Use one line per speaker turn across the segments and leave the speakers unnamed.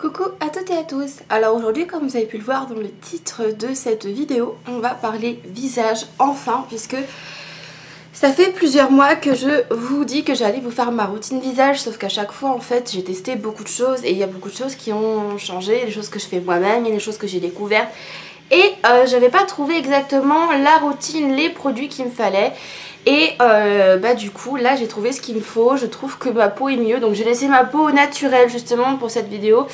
Coucou à toutes et à tous. Alors aujourd'hui, comme vous avez pu le voir dans le titre de cette vidéo, on va parler visage enfin, puisque ça fait plusieurs mois que je vous dis que j'allais vous faire ma routine visage, sauf qu'à chaque fois en fait j'ai testé beaucoup de choses et il y a beaucoup de choses qui ont changé, les choses que je fais moi-même et les choses que j'ai découvertes. Et j'avais pas trouvé exactement la routine, les produits qu'il me fallait. Et du coup là j'ai trouvé ce qu'il me faut, je trouve que ma peau est mieux. Donc j'ai laissé ma peau naturelle justement pour cette vidéo.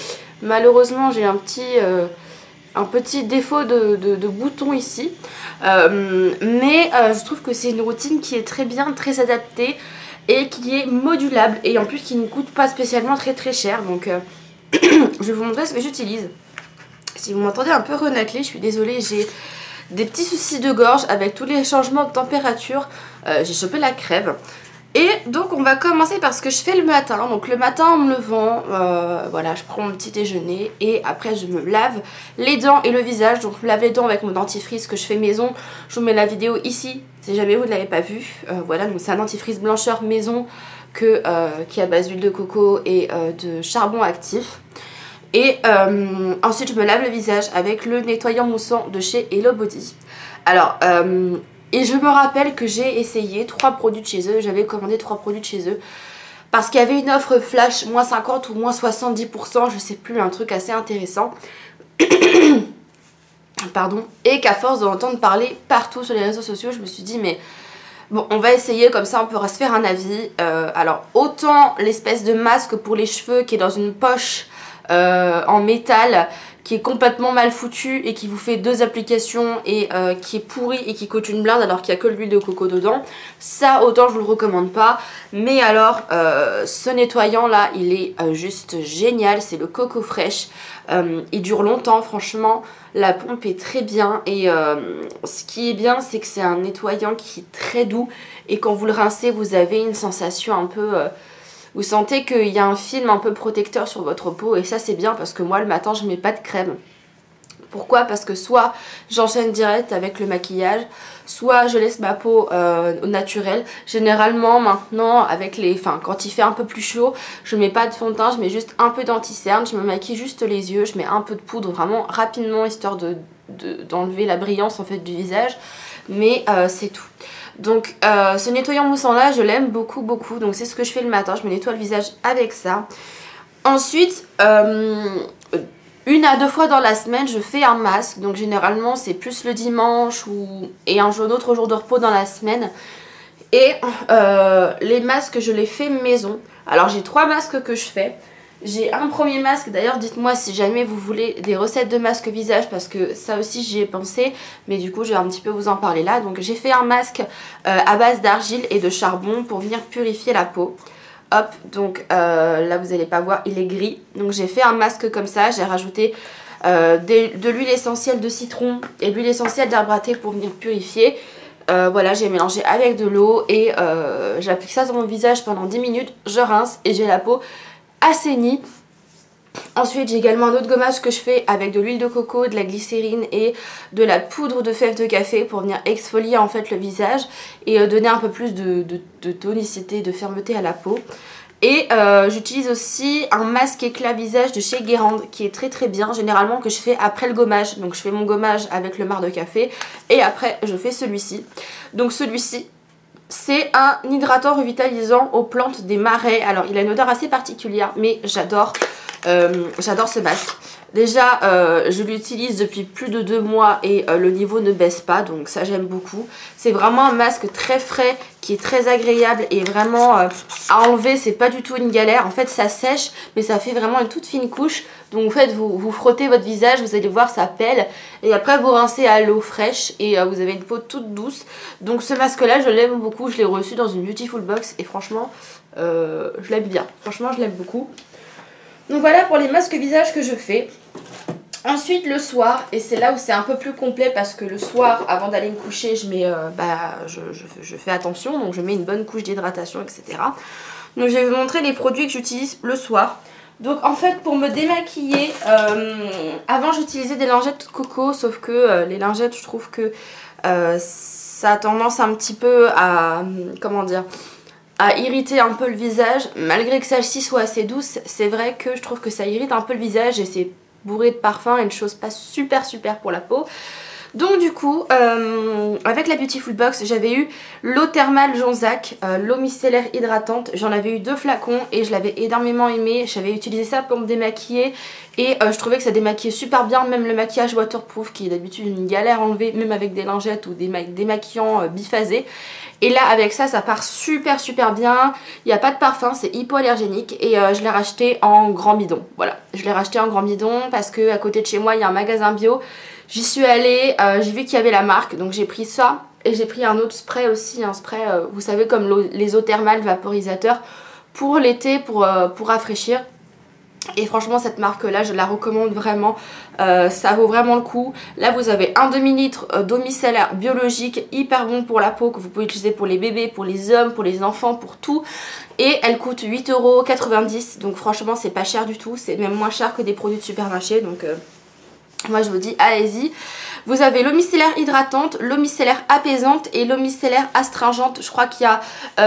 Malheureusement j'ai un petit défaut de bouton ici. Mais je trouve que c'est une routine qui est très bien, très adaptée et qui est modulable. Et en plus qui ne coûte pas spécialement très cher. Donc je vais vous montrer ce que j'utilise. Si vous m'entendez un peu renacler, je suis désolée, j'ai des petits soucis de gorge avec tous les changements de température. J'ai chopé la crève. Et donc on va commencer par ce que je fais le matin. Donc le matin en me levant, voilà, je prends mon petit déjeuner et après je me lave les dents et le visage. Donc je me lave les dents avec mon dentifrice que je fais maison. Je vous mets la vidéo ici si jamais vous ne l'avez pas vu. Voilà, donc c'est un dentifrice blancheur maison qui est à base d'huile de coco et de charbon actif. Et ensuite je me lave le visage avec le nettoyant moussant de chez Hello Body. Alors et je me rappelle que j'ai essayé 3 produits de chez eux. J'avais commandé 3 produits de chez eux parce qu'il y avait une offre flash moins 50 ou moins 70%, je sais plus, un truc assez intéressant. Pardon. Et qu'à force d'en entendre parler partout sur les réseaux sociaux, je me suis dit mais bon, on va essayer, comme ça on pourra se faire un avis. Alors autant l'espèce de masque pour les cheveux qui est dans une poche en métal, qui est complètement mal foutu et qui vous fait 2 applications et qui est pourri et qui coûte une blinde alors qu'il n'y a que l'huile de coco dedans, ça autant je vous le recommande pas. Mais alors ce nettoyant là il est juste génial, c'est le Coco Fresh. Il dure longtemps, franchement la pompe est très bien et ce qui est bien c'est que c'est un nettoyant qui est très doux et quand vous le rincez vous avez une sensation un peu vous sentez qu'il y a un film un peu protecteur sur votre peau et ça c'est bien parce que moi le matin je mets pas de crème. Pourquoi? Parce que soit j'enchaîne direct avec le maquillage, soit je laisse ma peau au naturel. Généralement maintenant avec quand il fait un peu plus chaud, je mets pas de fond de teint, je mets juste un peu d'anti-cerne, je me maquille juste les yeux, je mets un peu de poudre vraiment rapidement histoire d'enlever la brillance en fait du visage. Mais c'est tout. Donc ce nettoyant moussant là je l'aime beaucoup. Donc c'est ce que je fais le matin, je me nettoie le visage avec ça. Ensuite 1 à 2 fois dans la semaine je fais un masque. Donc généralement c'est plus le dimanche et un autre jour de repos dans la semaine. Et les masques je les fais maison. Alors j'ai 3 masques que je fais. J'ai un premier masque, d'ailleurs dites-moi si jamais vous voulez des recettes de masque visage parce que ça aussi j'y ai pensé, mais du coup je vais un petit peu vous en parler là. Donc j'ai fait un masque à base d'argile et de charbon pour venir purifier la peau. Hop, donc là vous n'allez pas voir, il est gris. Donc j'ai fait un masque comme ça, j'ai rajouté de l'huile essentielle de citron et de l'huile essentielle d'arbre à thé pour venir purifier. Voilà, j'ai mélangé avec de l'eau et j'applique ça sur mon visage pendant 10 minutes, je rince et j'ai la peau assainie. Ensuite j'ai également un autre gommage que je fais avec de l'huile de coco, de la glycérine et de la poudre de fèves de café pour venir exfolier en fait le visage et donner un peu plus de tonicité, de fermeté à la peau. Et j'utilise aussi un masque éclat visage de chez Guérande qui est très bien, généralement que je fais après le gommage. Donc je fais mon gommage avec le marc de café et après je fais celui-ci. Donc celui-ci c'est un hydratant revitalisant aux plantes des marais. Alors il a une odeur assez particulière mais j'adore ce masque. Déjà je l'utilise depuis plus de 2 mois et le niveau ne baisse pas, donc ça j'aime beaucoup. C'est vraiment un masque très frais qui est très agréable et vraiment à enlever c'est pas du tout une galère. En fait ça sèche mais ça fait vraiment une toute fine couche. Donc en fait vous frottez votre visage, vous allez voir ça pèle et après vous rincez à l'eau fraîche et vous avez une peau toute douce. Donc ce masque là je l'aime beaucoup, je l'ai reçu dans une Beautiful Box et franchement je l'aime bien, franchement je l'aime beaucoup. Donc voilà pour les masques visage que je fais. Ensuite le soir, et c'est là où c'est un peu plus complet parce que le soir avant d'aller me coucher je mets je fais attention, donc je mets une bonne couche d'hydratation etc. Donc je vais vous montrer les produits que j'utilise le soir. Donc en fait pour me démaquiller, avant j'utilisais des lingettes coco, sauf que les lingettes je trouve que ça a tendance un petit peu à, comment dire, à irriter un peu le visage, malgré que celle-ci soit assez douce. C'est vrai que je trouve que ça irrite un peu le visage et c'est bourré de parfum et une chose pas super pour la peau. Donc du coup, avec la Beautiful Box, j'avais eu l'eau thermale Jonzac, l'eau micellaire hydratante. J'en avais eu 2 flacons et je l'avais énormément aimé. J'avais utilisé ça pour me démaquiller et je trouvais que ça démaquillait super bien. Même le maquillage waterproof qui est d'habitude une galère à enlever, même avec des lingettes ou des démaquillants biphasés. Et là avec ça, ça part super bien. Il n'y a pas de parfum, c'est hypoallergénique et je l'ai racheté en grand bidon. Voilà, je l'ai racheté en grand bidon parce que à côté de chez moi, il y a un magasin bio. J'y suis allée, j'ai vu qu'il y avait la marque, donc j'ai pris ça. Et j'ai pris un autre spray aussi, un spray, vous savez, comme les eaux thermales vaporisateurs pour l'été, pour rafraîchir. Et franchement, cette marque-là, je la recommande vraiment, ça vaut vraiment le coup. Là, vous avez un demi-litre d'eau micellaire biologique, hyper bon pour la peau, que vous pouvez utiliser pour les bébés, pour les hommes, pour les enfants, pour tout. Et elle coûte 8,90 €, donc franchement, c'est pas cher du tout. C'est même moins cher que des produits de supermarché, donc... moi je vous dis allez-y. Vous avez l'eau micellaire hydratante, l'eau micellaire apaisante et l'eau micellaire astringente. Je crois qu'il y a,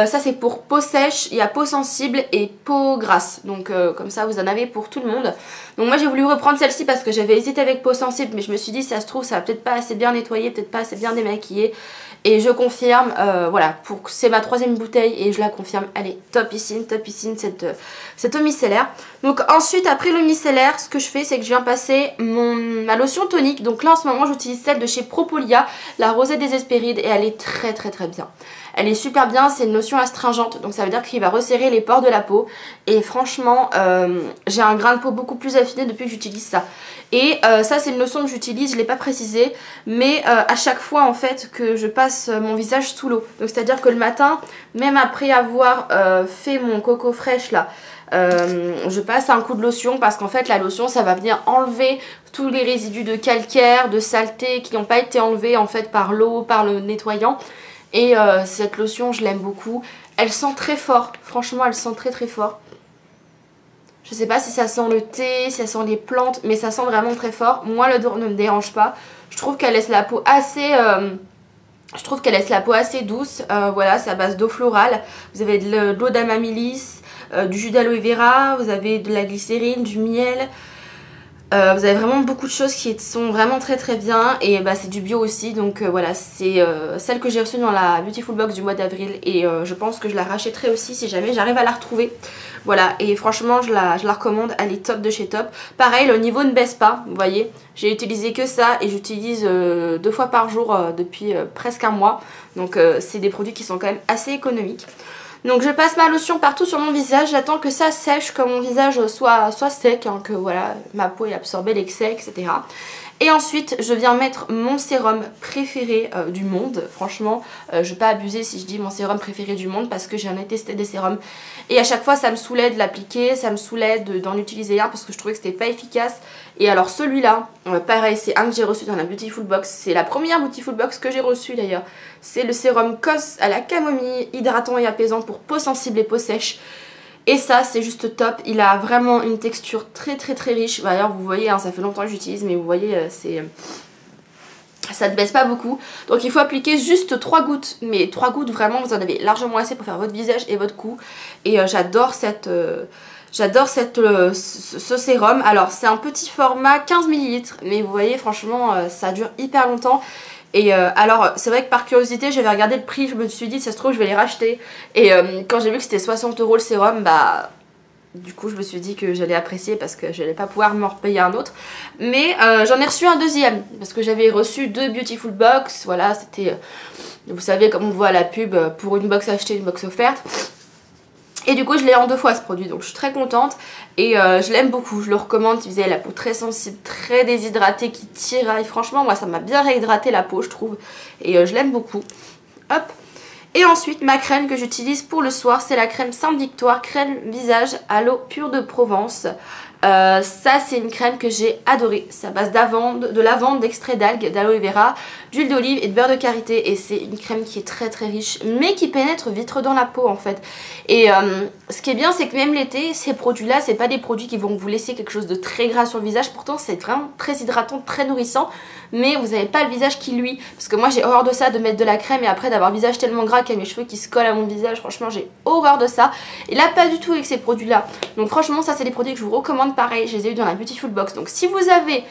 ça c'est pour peau sèche, il y a peau sensible et peau grasse. Donc comme ça vous en avez pour tout le monde. Donc moi j'ai voulu reprendre celle-ci parce que j'avais hésité avec peau sensible. Mais je me suis dit ça se trouve ça va peut-être pas assez bien nettoyer, peut-être pas assez bien démaquiller. Et je confirme, voilà, c'est ma 3e bouteille et je la confirme, elle est topissime cette eau micellaire. Donc ensuite, après l'eau micellaire, ce que je fais, c'est que je viens passer ma lotion tonique. Donc là en ce moment, j'utilise celle de chez Propolia, la rosée des Hespérides et elle est très bien. Elle est super bien, c'est une lotion astringente, donc ça veut dire qu'il va resserrer les pores de la peau. Et franchement, j'ai un grain de peau beaucoup plus affiné depuis que j'utilise ça. Et ça c'est une lotion que j'utilise, je ne l'ai pas précisé, mais à chaque fois en fait que je passe mon visage sous l'eau. Donc c'est à dire que le matin, même après avoir fait mon coco fraîche là, je passe un coup de lotion parce qu'en fait la lotion ça va venir enlever tous les résidus de calcaire, de saleté qui n'ont pas été enlevés en fait par l'eau, par le nettoyant. Et cette lotion je l'aime beaucoup, elle sent très fort, franchement elle sent très fort. Je sais pas si ça sent le thé, si ça sent les plantes, mais ça sent vraiment très fort. Moi l'odeur ne me dérange pas, je trouve qu'elle laisse la peau assez... douce, voilà, c'est à base d'eau florale. Vous avez de l'eau d'amamélis, du jus d'aloe vera, vous avez de la glycérine, du miel. Vous avez vraiment beaucoup de choses qui sont vraiment très bien et bah, c'est du bio aussi donc voilà, c'est celle que j'ai reçue dans la Beautiful Box du mois d'avril et je pense que je la rachèterai aussi si jamais j'arrive à la retrouver. Voilà, et franchement je la recommande, elle est top de chez top. Pareil, le niveau ne baisse pas, vous voyez, j'ai utilisé que ça et j'utilise 2 fois par jour depuis presque un mois. Donc c'est des produits qui sont quand même assez économiques. Donc je passe ma lotion partout sur mon visage, j'attends que ça sèche, que mon visage soit sec, hein, que voilà, ma peau ait absorbé l'excès, etc. Et ensuite je viens mettre mon sérum préféré du monde. Franchement je vais pas abuser si je dis mon sérum préféré du monde parce que j'en ai testé des sérums et à chaque fois ça me saoulait de l'appliquer, ça me saoulait d'en utiliser un parce que je trouvais que c'était pas efficace. Et alors celui-là, pareil, c'est un que j'ai reçu dans la Beautiful Box, c'est la première Beautiful Box que j'ai reçue d'ailleurs. C'est le sérum COS à la camomille, hydratant et apaisant pour peau sensible et peau sèche. Et ça c'est juste top, il a vraiment une texture très riche. D'ailleurs vous voyez, hein, ça fait longtemps que j'utilise mais vous voyez ça ne baisse pas beaucoup. Donc il faut appliquer juste 3 gouttes. Mais 3 gouttes vraiment vous en avez largement assez pour faire votre visage et votre cou. Et j'adore ce sérum. Alors c'est un petit format 15 ml mais vous voyez franchement ça dure hyper longtemps. Et alors c'est vrai que par curiosité j'avais regardé le prix, je me suis dit ça se trouve je vais les racheter. Et quand j'ai vu que c'était 60 € le sérum, bah du coup je me suis dit que j'allais apprécier parce que je n'allais pas pouvoir m'en repayer un autre. Mais j'en ai reçu un deuxième parce que j'avais reçu 2 Beautiful Box. Voilà, c'était, vous savez comme on voit à la pub, pour une box achetée, une box offerte. Et du coup je l'ai en 2 fois ce produit, donc je suis très contente et je l'aime beaucoup, je le recommande si vous avez la peau très sensible, très déshydratée, qui tiraille. Franchement moi ça m'a bien réhydraté la peau je trouve et je l'aime beaucoup. Hop. Et ensuite ma crème que j'utilise pour le soir, c'est la crème Sainte Victoire, crème visage à l'eau pure de Provence. Ça c'est une crème que j'ai adorée, c'est à base de lavande, d'extrait d'algues, d'aloe vera, d'huile d'olive et de beurre de karité, et c'est une crème qui est très très riche mais qui pénètre vite dans la peau en fait. Et ce qui est bien, c'est que même l'été, ces produits là, c'est pas des produits qui vont vous laisser quelque chose de très gras sur le visage, pourtant c'est vraiment très hydratant, très nourrissant, mais vous n'avez pas le visage qui luit, parce que moi j'ai horreur de ça, de mettre de la crème et après d'avoir le visage tellement gras qu'il y a mes cheveux qui se collent à mon visage. Franchement j'ai horreur de ça, et là pas du tout avec ces produits là. Donc franchement ça c'est des produits que je vous recommande. Pareil, je les ai eu dans la Beautiful Box, donc si vous avez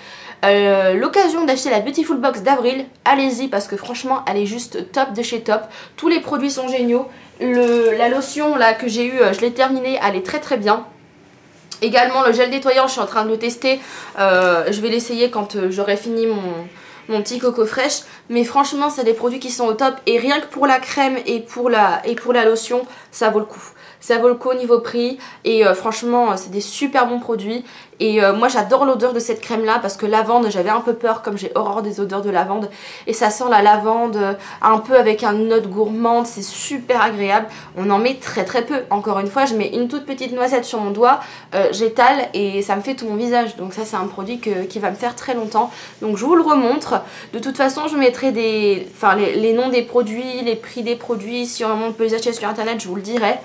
l'occasion d'acheter la Beautiful Box d'Avril, allez-y, parce que franchement elle est juste top de chez top. Tous les produits sont géniaux. La lotion là que j'ai eu, je l'ai terminée, elle est très très bien. Également le gel nettoyant, je suis en train de le tester, je vais l'essayer quand j'aurai fini mon petit coco fraîche. Mais franchement c'est des produits qui sont au top, et rien que pour la crème et pour la lotion, ça vaut le coup. Ça vaut le coup au niveau prix, et franchement c'est des super bons produits. Et moi j'adore l'odeur de cette crème là, parce que lavande, j'avais un peu peur comme j'ai horreur des odeurs de lavande, et ça sent la lavande un peu avec une note gourmande, c'est super agréable. On en met très très peu, encore une fois je mets une toute petite noisette sur mon doigt, j'étale et ça me fait tout mon visage. Donc ça c'est un produit qui va me faire très longtemps, donc je vous le remontre. De toute façon je mettrai les noms des produits, les prix des produits, si vraiment on peut les acheter sur internet je vous le dirai.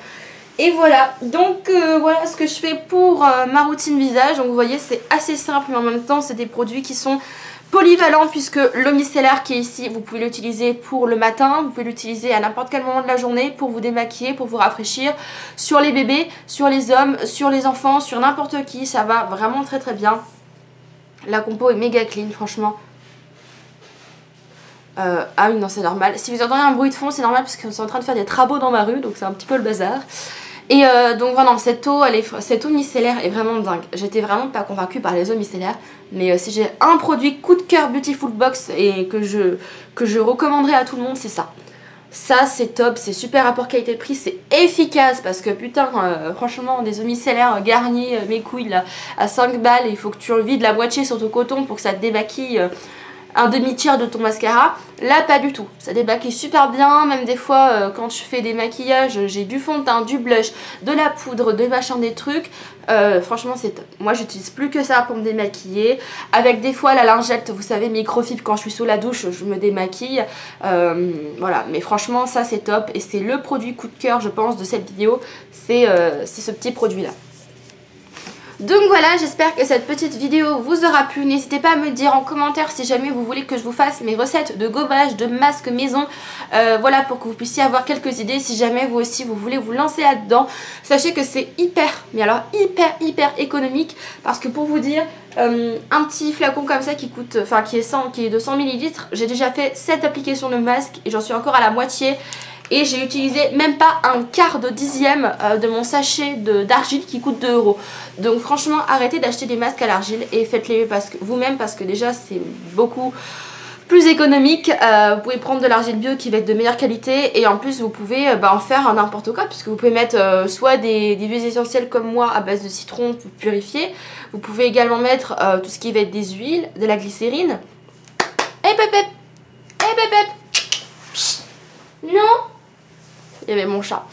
Et voilà, donc voilà ce que je fais pour ma routine visage. Donc vous voyez c'est assez simple, mais en même temps c'est des produits qui sont polyvalents, puisque le micellaire qui est ici, vous pouvez l'utiliser pour le matin, vous pouvez l'utiliser à n'importe quel moment de la journée pour vous démaquiller, pour vous rafraîchir, sur les bébés, sur les hommes, sur les enfants, sur n'importe qui, ça va vraiment très très bien. La compo est méga clean franchement. Ah oui non c'est normal, si vous entendez un bruit de fond c'est normal parce qu'on est en train de faire des travaux dans ma rue, donc c'est un petit peu le bazar. Et donc voilà, cette eau micellaire est vraiment dingue. J'étais vraiment pas convaincue par les eaux micellaires, mais si j'ai un produit coup de cœur Beautiful Box et que je recommanderais à tout le monde, c'est ça. Ça c'est top, c'est super rapport qualité-prix, c'est efficace, parce que putain franchement des eaux micellaires garnies mes couilles là à 5 balles, il faut que tu vides la moitié sur ton coton pour que ça te démaquille un demi-tiers de ton mascara. Là pas du tout, ça démaquille super bien. Même des fois quand je fais des maquillages, j'ai du fond de teint, du blush, de la poudre, de machin, des trucs, franchement c'est top. Moi j'utilise plus que ça pour me démaquiller, avec des fois la lingette, vous savez, microfibre, quand je suis sous la douche je me démaquille, voilà. Mais franchement ça c'est top, et c'est le produit coup de cœur je pense de cette vidéo, c'est ce petit produit là. Donc voilà, j'espère que cette petite vidéo vous aura plu. N'hésitez pas à me dire en commentaire si jamais vous voulez que je vous fasse mes recettes de gommage, de masques maison, voilà, pour que vous puissiez avoir quelques idées si jamais vous aussi vous voulez vous lancer là-dedans. Sachez que c'est hyper, mais alors hyper économique, parce que pour vous dire, un petit flacon comme ça qui coûte, qui est de 100 ml, j'ai déjà fait 7 applications de masque et j'en suis encore à la moitié. Et j'ai utilisé même pas un quart de dixième de mon sachet d'argile qui coûte 2 €. Donc franchement arrêtez d'acheter des masques à l'argile et faites-les vous-même, parce que déjà c'est beaucoup plus économique. Vous pouvez prendre de l'argile bio qui va être de meilleure qualité, et en plus vous pouvez en faire n'importe quoi, puisque vous pouvez mettre soit des huiles essentielles comme moi à base de citron pour purifier. Vous pouvez également mettre tout ce qui va être des huiles, de la glycérine. Hey pépé, hey pépé, non, il y avait mon chat.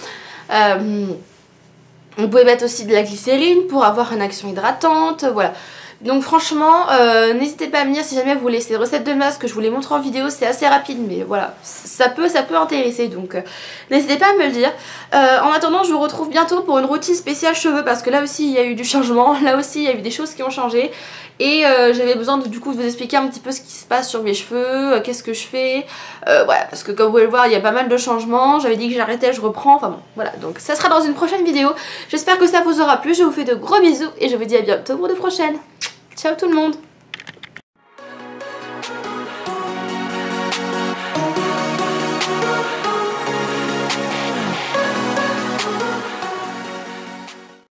Vous pouvez mettre aussi de la glycérine pour avoir une action hydratante, voilà. Donc franchement, n'hésitez pas à me dire si jamais vous voulez ces recettes de masques, que je vous les montre en vidéo, c'est assez rapide, mais voilà, ça peut intéresser, donc n'hésitez pas à me le dire. En attendant, je vous retrouve bientôt pour une routine spéciale cheveux, parce que là aussi il y a eu du changement, là aussi il y a eu des choses qui ont changé, et j'avais besoin du coup de vous expliquer un petit peu ce qui se passe sur mes cheveux, qu'est-ce que je fais, voilà, parce que comme vous pouvez le voir il y a pas mal de changements. J'avais dit que j'arrêtais, je reprends, enfin bon, voilà, donc ça sera dans une prochaine vidéo. J'espère que ça vous aura plu, je vous fais de gros bisous et je vous dis à bientôt pour de prochaines. Ciao tout le monde!